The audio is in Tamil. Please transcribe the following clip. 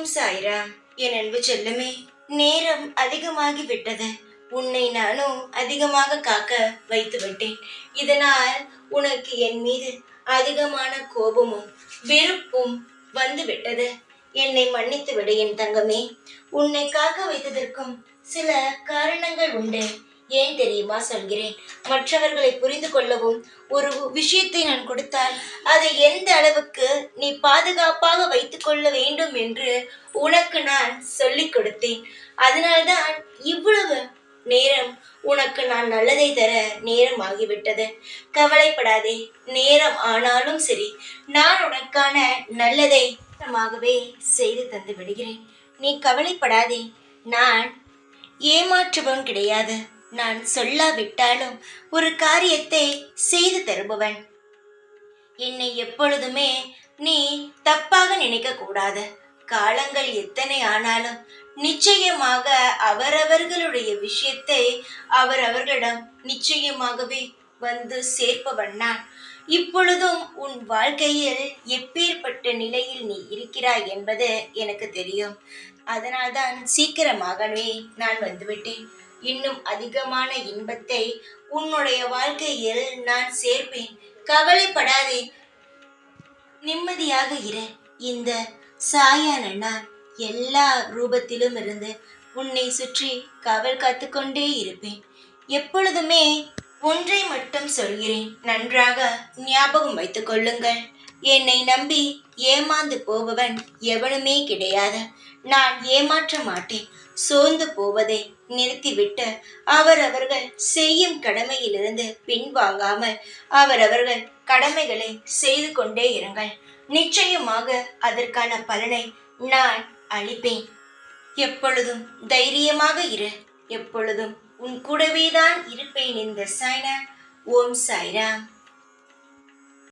ஓம் சாய்ராம். என் அன்பு செல்லுமே, நேரம் அதிகமாகி விட்டது. உன்னை நானும் அதிகமாக காக்க வைத்து விட்டேன். இதனால் உனக்கு என் மீது அதிகமான கோபமும் வெறுப்பும் வந்து விட்டது. என்னை மன்னித்து விடு என் தங்கமே. உன்னை காக்க வைத்ததற்கும் சில காரணங்கள் உண்டு. ஏன் தெரியுமா சொல்கிறேன்? மற்றவர்களை புரிந்து கொள்ளவும் ஒரு விஷயத்தை நான் கொடுத்தால் அதை எந்த அளவுக்கு நீ பாதுகாப்பாக வைத்துக் கொள்ள வேண்டும் என்று உனக்கு நான் சொல்லிக் கொடுத்தேன். அதனால்தான் இவ்வளவு நேரம் உனக்கு நான் நல்லதை தர நேரம் ஆகிவிட்டது. கவலைப்படாதே, நேரம் ஆனாலும் சரி, நான் உனக்கான நல்லதை செய்து தந்து விடுகிறேன். நீ கவலைப்படாதே. நான் ஏமாற்றுபவன் கிடையாது. நான் சொல்லாவிட்டாலும் ஒரு காரியத்தை செய்து தருபவன். என்னை எப்பொழுதுமே நீ தப்பாக நினைக்க கூடாது. காலங்கள் எத்தனை ஆனாலும் நிச்சயமாக அவரவர்களுடைய விஷயத்தை அவரவர்களிடம் நிச்சயமாகவே வந்து சேர்ப்பவன் நான். இப்பொழுதும் உன் வாழ்க்கையில் எப்பேற்பட்ட நிலையில் நீ இருக்கிறாய் என்பது எனக்கு தெரியும். அதனால்தான் சீக்கிரமாகவே நான் வந்துவிட்டேன். இன்னும் அதிகமான இன்பத்தை உன்னுடைய வாழ்க்கையில் நான் சேர்ப்பேன். கவலைப்படாதே, நிம்மதியாக இரு. இந்த சாயான நான் எல்லா ரூபத்திலும் இருந்து உன்னை சுற்றி காவல் காத்து கொண்டே இருப்பேன். எப்பொழுதுமே ஒன்றை மட்டும் சொல்கிறேன், நன்றாக ஞாபகம் வைத்துக் கொள்ளுங்கள். என்னை நம்பி ஏமாந்து போபவன் எவனுமே கிடையாது. நான் ஏமாற்ற மாட்டேன். சோர்ந்து போவதை நிறுத்திவிட்டு அவரவர்கள் செய்யும் கடமையிலிருந்து பின்வாங்காமல் அவரவர்கள் கடமைகளை செய்து கொண்டே இருங்கள். நிச்சயமாக அதற்கான பலனை நான் அளிப்பேன். எப்பொழுதும் தைரியமாக இரு. எப்பொழுதும் உன் கூடவேதான் இருப்பேன். இந்த சாய்னா. ஓம் சாய்ராம்.